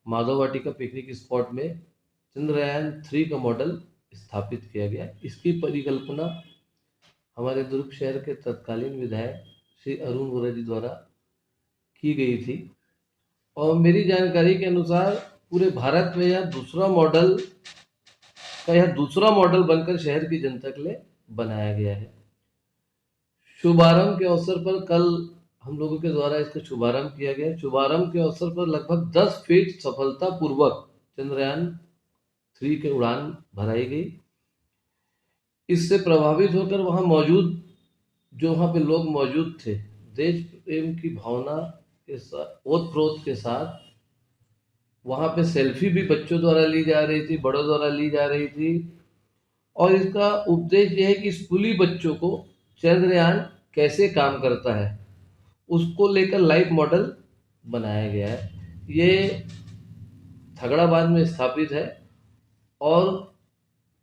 Speaker 18: माधववाटिका पिकनिक स्पॉट में चंद्रयान 3 का मॉडल स्थापित किया गया। इसकी परिकल्पना हमारे दुर्ग शहर के तत्कालीन विधायक श्री अरुण वोरा जी द्वारा की गई थी और मेरी जानकारी के अनुसार पूरे भारत में यह दूसरा मॉडल बनकर शहर की जनता के लिए बनाया गया है। शुभारंभ के अवसर पर कल हम लोगों के द्वारा इसका शुभारंभ किया गया। शुभारंभ के अवसर पर लगभग 10 फीट सफलतापूर्वक चंद्रयान 3 की उड़ान भराई गई। इससे प्रभावित होकर वहाँ पे लोग मौजूद थे, देश प्रेम की भावना के साथ ओत-प्रोत के साथ वहाँ पे सेल्फी भी बच्चों द्वारा ली जा रही थी, बड़ों द्वारा ली जा रही थी और इसका उद्देश्य यह है कि स्कूली बच्चों को चंद्रयान कैसे काम करता है उसको लेकर लाइव मॉडल बनाया गया है। ये थगड़ाबाद में स्थापित है और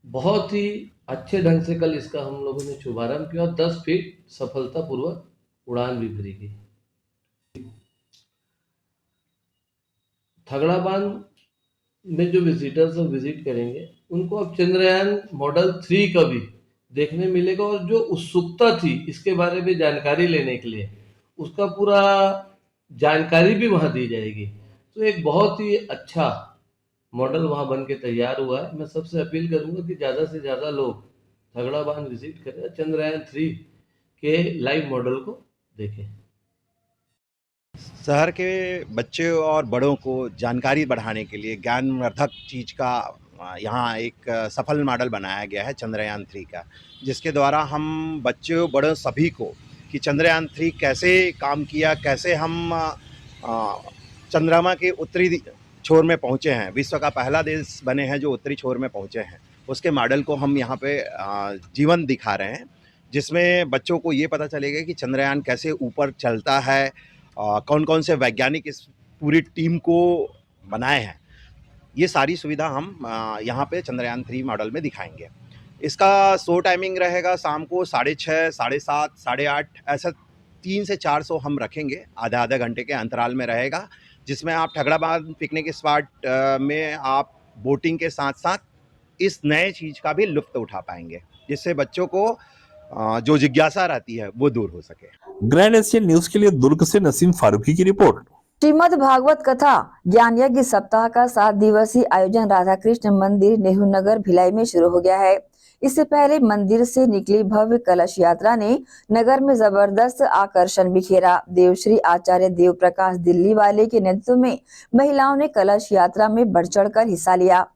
Speaker 18: बहुत ही अच्छे ढंग से कल इसका हम लोगों ने शुभारंभ किया और 10 फीट सफलतापूर्वक उड़ान भी भरी गई। थगड़ाबाद में जो विजिटर्स विजिट करेंगे उनको अब चंद्रयान मॉडल 3 का भी देखने मिलेगा और जो उत्सुकता थी इसके बारे में जानकारी लेने के लिए उसका पूरा जानकारी भी वहाँ दी जाएगी। तो एक बहुत ही अच्छा मॉडल वहाँ बन के तैयार हुआ है। मैं सबसे अपील करूँगा कि ज़्यादा से ज़्यादा लोग थगड़ाबाद विजिट करें, चंद्रयान 3 के लाइव मॉडल को देखें।
Speaker 19: शहर के बच्चे और बड़ों को जानकारी बढ़ाने के लिए ज्ञानवर्धक चीज़ का यहाँ एक सफल मॉडल बनाया गया है चंद्रयान 3 का, जिसके द्वारा हम बच्चों बड़ों सभी को कि चंद्रयान 3 कैसे काम किया, कैसे हम चंद्रमा के उत्तरी छोर में पहुँचे हैं, विश्व का पहला देश बने हैं जो उत्तरी छोर में पहुँचे हैं, उसके मॉडल को हम यहाँ पे जीवन दिखा रहे हैं, जिसमें बच्चों को ये पता चलेगा कि चंद्रयान कैसे ऊपर चलता है, कौन कौन से वैज्ञानिक इस पूरी टीम को बनाए हैं। ये सारी सुविधा हम यहाँ पे चंद्रयान 3 मॉडल में दिखाएंगे। इसका शो टाइमिंग रहेगा शाम को 6:30, 7:30, 8:30, ऐसा 3 से 4 शो हम रखेंगे, आधा घंटे के अंतराल में रहेगा, जिसमें आप ठगड़ाबाद पिकनिक स्पॉट में आप बोटिंग के साथ साथ इस नए चीज़ का भी लुत्फ़ उठा पाएंगे, जिससे बच्चों को जो जिज्ञासा रहती है वो दूर हो सके।
Speaker 10: ग्रैंड एशियन न्यूज के लिए दुर्ग से नसीम फारूकी की रिपोर्ट।
Speaker 1: श्रीमद् भागवत कथा ज्ञान यज्ञ सप्ताह का 7 दिवसीय आयोजन राधा कृष्ण मंदिर नेहरू नगर भिलाई में शुरू हो गया है। इससे पहले मंदिर से निकली भव्य कलश यात्रा ने नगर में जबरदस्त आकर्षण बिखेरा। देवश्री आचार्य देव प्रकाश दिल्ली वाले के नेतृत्व में महिलाओं ने कलश यात्रा में बढ़ चढ़कर हिस्सा लिया।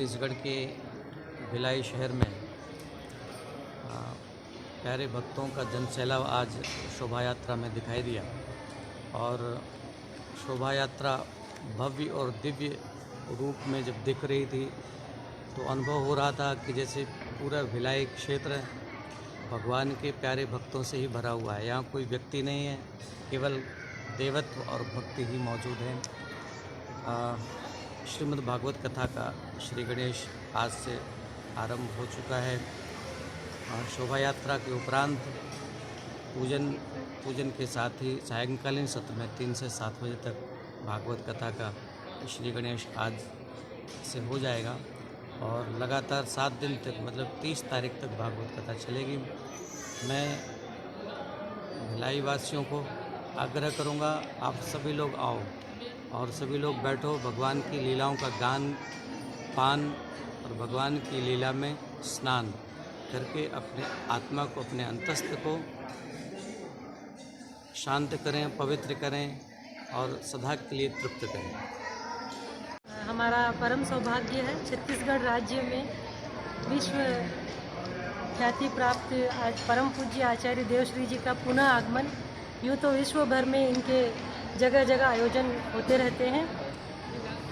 Speaker 17: छत्तीसगढ़ के भिलाई शहर में प्यारे भक्तों का जनसैलाब आज शोभा यात्रा में दिखाई दिया और शोभा यात्रा भव्य और दिव्य रूप में जब दिख रही थी तो अनुभव हो रहा था कि जैसे पूरा भिलाई क्षेत्र भगवान के प्यारे भक्तों से ही भरा हुआ है। यहाँ कोई व्यक्ति नहीं है, केवल देवत्व और भक्ति ही मौजूद है। श्रीमद् भागवत कथा का श्री गणेश आज से आरंभ हो चुका है। शोभा यात्रा के उपरांत पूजन के साथ ही सायंकालीन सत्र में 3 से 7 बजे तक भागवत कथा का श्री गणेश आज से हो जाएगा और लगातार 7 दिन तक मतलब 30 तारीख तक भागवत कथा चलेगी। मैं भिलाई वासियों को आग्रह करूंगा, आप सभी लोग आओ और सभी लोग बैठो, भगवान की लीलाओं का गान पान और भगवान की लीला में स्नान करके अपने आत्मा को, अपने अंतस्थ को शांत करें, पवित्र करें और सदा के लिए तृप्त करें।
Speaker 20: हमारा परम सौभाग्य है छत्तीसगढ़ राज्य में विश्व ख्याति प्राप्त आज परम पूज्य आचार्य देवश्री जी का पुनः आगमन। यूँ तो विश्व भर में इनके जगह जगह आयोजन होते रहते हैं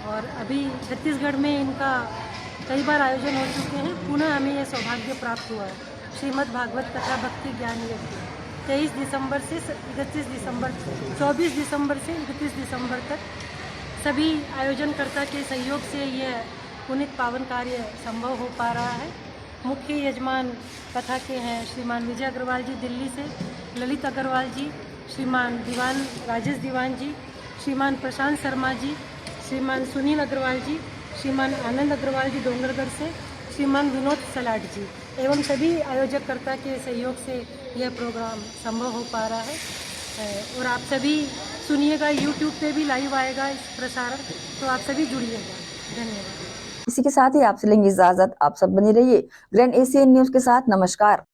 Speaker 20: और अभी छत्तीसगढ़ में इनका कई बार आयोजन हो चुके हैं। पुनः हमें ये सौभाग्य प्राप्त हुआ है। श्रीमद् भागवत कथा भक्ति ज्ञान यज्ञ 23 दिसंबर से 31 दिसंबर 24 दिसंबर से 31 दिसंबर तक सभी आयोजनकर्ता के सहयोग से यह पुनीत पावन कार्य संभव हो पा रहा है। मुख्य यजमान कथा के हैं श्रीमान विजय अग्रवाल जी दिल्ली से, ललित अग्रवाल जी, श्रीमान दीवान राजेश दीवान जी, श्रीमान प्रशांत शर्मा जी, श्रीमान सुनील अग्रवाल जी, श्रीमान आनंद अग्रवाल जी डोंगरगढ़ से, श्रीमान विनोद सलाट जी एवं सभी आयोजककर्ता के सहयोग से यह प्रोग्राम संभव हो पा रहा है। और आप सभी सुनिएगा, यूट्यूब पे भी लाइव आएगा इस प्रसारण, तो आप सभी जुड़िएगा। धन्यवाद।
Speaker 1: इसी के साथ ही आपसे लेंगे इजाजत। आप सब बने रहिए ग्रैंड एशियन न्यूज के साथ। नमस्कार।